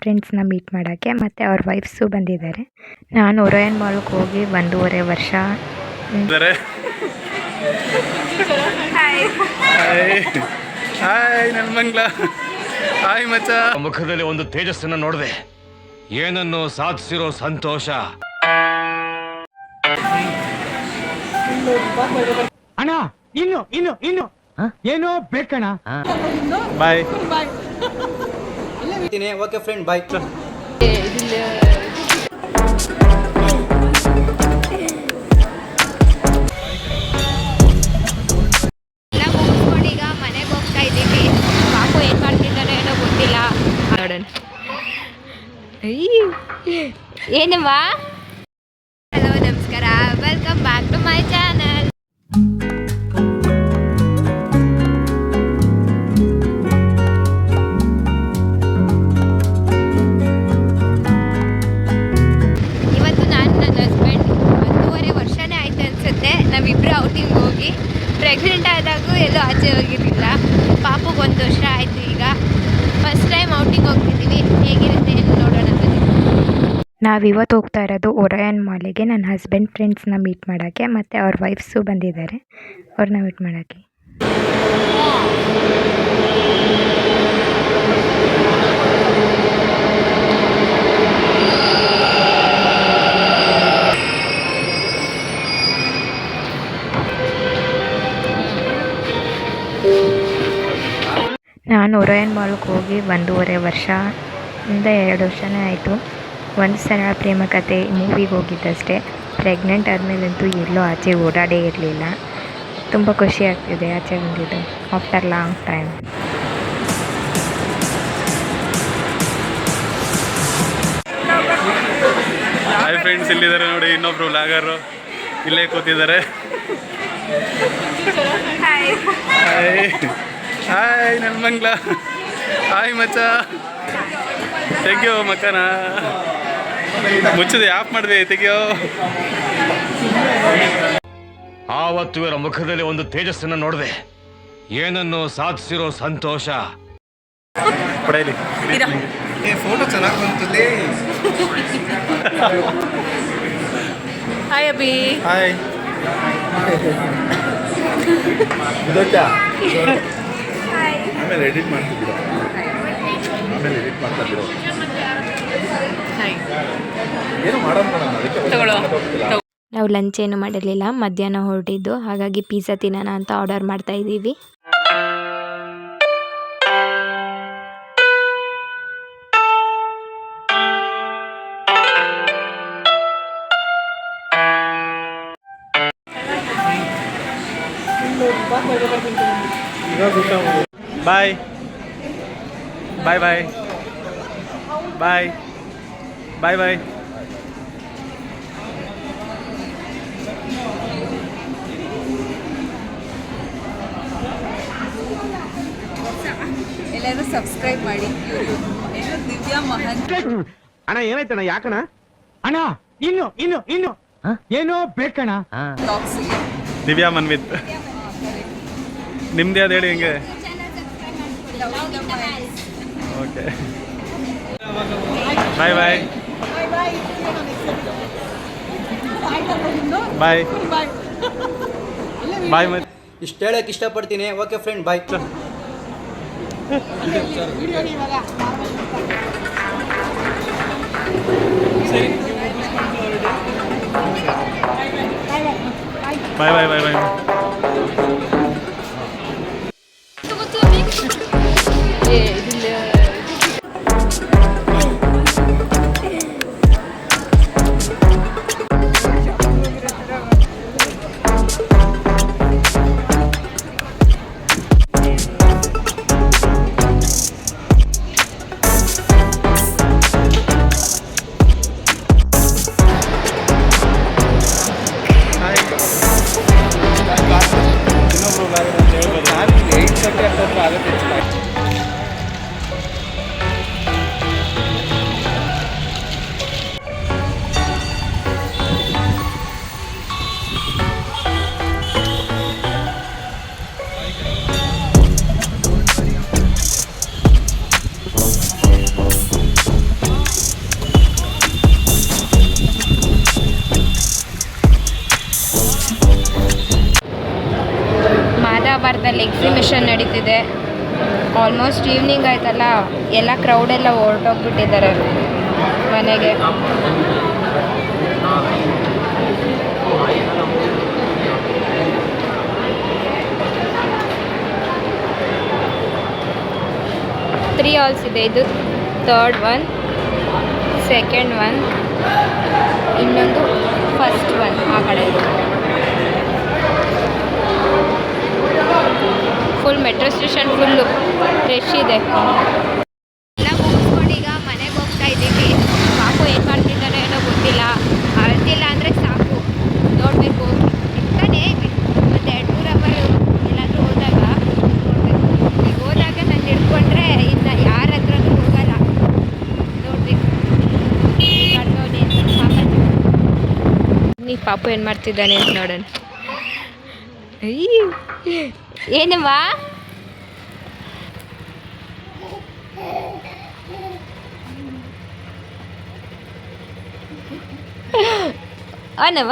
ಫ್ರೆಂಡ್ಸ್ನ meet ಮಾಡೋಕ್ಕೆ ಮತ್ತು ಅವ್ರ ವೈಫ್ಸು ಬಂದಿದ್ದಾರೆ. ನಾನು ಒರಯನ್ ಮಾಲ್ಗೆ ಹೋಗಿ 1.5 ವರ್ಷ. ಹಾಯ್ ನನ್ನ ಮಂಗ್ಲ. ಹಾಯ್ ಮಚ್ಚ. ಮುಖದಲ್ಲಿ ಒಂದು ತೇಜಸ್ಸನ್ನು ನೋಡಿದೆ, ಏನನ್ನು ಸಾಧಿಸಿರೋ ಸಂತೋಷ. ಅಣ್ಣ ಇನ್ನು ಏನೋ ಬೇಕಣ್ಣ. ಬಾಯ್. ಓಕೆ ಫ್ರೆಂಡ್, ಬಾಯ್. ಈಗ ಮನೆಗೆ ಹೋಗ್ತಾ ಇದ್ದೀವಿ. ಪಾಪು ಏನು ಮಾಡ್ತಿದ್ದಾನೋ ಏನೋ ಗೊತ್ತಿಲ್ಲ, ನೋಡೋಣ. ಏನಮ್ಮ? ಹಲೋ, ನಮಸ್ಕಾರ, welcome back to my channel. ಇವತ್ತು ನಾನು ನನ್ನ ಹಸ್ಬೆಂಡ್ 1.5 ವರ್ಷನೇ ಆಯ್ತು ಅನ್ಸುತ್ತೆ ನಾವಿಬ್ಬರು ಔಟಿಂಗ್ ಹೋಗಿ. ಪ್ರೆಗ್ನೆಂಟ್ ಆದಾಗೂ ಎಲ್ಲೂ ಆಚೆ ಹೋಗಿರಲಿಲ್ಲ. ಪಾಪುಗೆ 1 ವರ್ಷ ಆಯಿತು ಈಗ. ಫಸ್ಟ್ ಟೈಮ್ ಔಟಿಂಗ್ ಹೋಗ್ತಿದ್ದೀವಿ, ಹೇಗಿರುತ್ತೆ ಏನು ನೋಡೋಣ. ನಾವಿವತ್ತು ಹೋಗ್ತಾ ಇರೋದು ಒರಯನ್ ಮಾಲಿಗೆ ನನ್ನ ಹಸ್ಬೆಂಡ್ ಫ್ರೆಂಡ್ಸ್ನ ಮೀಟ್ ಮಾಡೋಕ್ಕೆ ಮತ್ತು ಅವ್ರ ವೈಫ್ಸು ಬಂದಿದ್ದಾರೆ, ಅವ್ರನ್ನ ಮೀಟ್ ಮಾಡೋಕ್ಕೆ. ನಾನು ಒರಯನ್ ಮಾಲ್ಗೆ ಹೋಗಿ 1.5 ವರ್ಷದಿಂದ 2 ವರ್ಷನೇ ಆಯಿತು. ಒಂದು ಸಲ ಪ್ರೇಮ ಕಥೆ ಮೂವಿಗೆ ಹೋಗಿದ್ದಷ್ಟೇ. ಪ್ರೆಗ್ನೆಂಟ್ ಆದಮೇಲಂತೂ ಎಲ್ಲೂ ಆಚೆ ಓಡಾಡೇ ಇರಲಿಲ್ಲ. ತುಂಬ ಖುಷಿ ಆಗ್ತಿದೆ ಆಚೆ ಬಂದಿದ್ದು after long time. Hi friends, ಇಲ್ಲಿದ್ದಾರೆ ನೋಡಿ ಇನ್ನೊಬ್ರು ವ್ಲಾಗರು, ಇಲ್ಲೇ ಕೂತಿದ್ದಾರೆ. ಹಾಯ್ ಹಾಯ್ ನನ್ನ ಮಂಗ್ಲ. ಹಾಯ್ ಮಚ್ಚ. ತೆಗಿಯೋ ಮಕ್ಕನ, ಮುಚ್ಚದೆ ಆಫ್ ಮಾಡಿದೆ, ತೆಗಿಯೋ. ಆವತ್ತು ಇವರ ಮುಖದಲ್ಲಿ ಒಂದು ತೇಜಸ್ಸನ್ನು ನೋಡಿದೆ, ಏನನ್ನು ಸಾಧಿಸಿರೋ ಸಂತೋಷ. ಪಡೆಯಲಿ ಫೋಟೋ ಚೆನ್ನಾಗಿ ಬಂತಲ್ಲಿ. ಹಾಯ್ ಅಭಿ. ಹಾಯ್. ಆಮೇಲೆ ಎಡಿಟ್ ಮಾಡ್ತಿದ್ದೀರಾ? ಆಮೇಲೆ ಎಡಿಟ್ ಮಾಡ್ತಾ ಇದ್ದೀರಾ? ಏನು ಮಾಡೋಣ. ನಾವು ಲಂಚ್ ಏನು ಮಾಡಿರಲಿಲ್ಲ, ಮಧ್ಯಾಹ್ನ ಹೊರಟಿದ್ದು, ಹಾಗಾಗಿ ಪಿಜ್ಜಾ ತಿನ್ನೋಣ ಅಂತ ಆರ್ಡರ್ ಮಾಡ್ತಾ ಇದ್ದೀವಿ. ಬಾಯ್ ಬಾಯ್ ಬಾಯ್ ಬಾಯ್ ಬಾಯ್ ಬಾಯ್. ಎಲ್ಲರೂ ಸಬ್ಸ್ಕ್ರೈಬ್ ಮಾಡಿ ಯೂಟ್ಯೂಬ್. ಏನು ದಿವ್ಯಾ ಮಹಂತ್. ಅಣ್ಣ ಏನಾಯ್ತಣ್ಣ? ಯಾಕಣ್ಣ? ಅಣ್ಣ ಇನ್ನು ಏನೋ ಬೇಕಣ್ಣ. ದಿವ್ಯಾ ಮನ್ವಿತ್. ನಿಮ್ದು ಯಾವ್ದು ಹೇಳಿ ಹೆಂಗೆ? ಓಕೆ, ಬಾಯ್ ಬಾಯ್ ಬಾಯ್ ಬಾಯ್. ಮತ್ತೆ ಇಷ್ಟು ಹೇಳಕ್ಕೆ ಇಷ್ಟಪಡ್ತೀನಿ. ಓಕೆ ಫ್ರೆಂಡ್, ಬಾಯ್. ಬಾಯ್ ಬಾಯ್ ಬಾಯ್ ಬಾಯ್. ಪಾರ್ಕ್ದಲ್ಲಿ ಎಕ್ಸಿಬಿಷನ್ ನಡೀತಿದೆ. ಆಲ್ಮೋಸ್ಟ್ ಈವ್ನಿಂಗ್ ಆಯ್ತಲ್ಲ, ಎಲ್ಲ ಕ್ರೌಡೆಲ್ಲ ಹೊರಟೋಗ್ಬಿಟ್ಟಿದ್ದಾರೆ ಮನೆಗೆ. ತ್ರೀ ಹಾಲ್ಸ್ ಇದೆ. ಇದು ಥರ್ಡ್ ಒನ್, ಸೆಕೆಂಡ್ ಒನ್, ಇನ್ನೊಂದು ಫಸ್ಟ್ ಒನ್ ಆ ಕಡೆ. Full metro station full rush ಇದೆ. ಎಲ್ಲ ಮುಗಿಸ್ಕೊಂಡು ಈಗ ಮನೆಗೆ ಹೋಗ್ತಾ ಇದ್ದೀವಿ. ಪಾಪು ಏನು ಮಾಡ್ತಿದ್ದಾನೆ ಏನೋ ಗೊತ್ತಿಲ್ಲ. ಅಳ್ತಿಲ್ಲ ಅಂದರೆ ಸಾಕು, ನೋಡಬೇಕು. ಇರ್ತಾನೆ ಒಂದು 2-3 ಅವರ್ ಎಲ್ಲಾದರೂ ಹೋದಾಗ ನೋಡಬೇಕು. ಈಗ ಹೋದಾಗ ನಾನು ಹಿಡ್ಕೊಂಡ್ರೆ ಇನ್ನು ಯಾರ ಹತ್ರನೂ ಹೋಗಲ್ಲ. ನೋಡಬೇಕು ಕರ್ದವನೇ ಪಾಪ. ನೀ ಪಾಪು ಏನು ಮಾಡ್ತಿದ್ದಾನೆ ಅಂತ ನೋಡೋಣ. ಏನಮ್ಮ ಅವನವ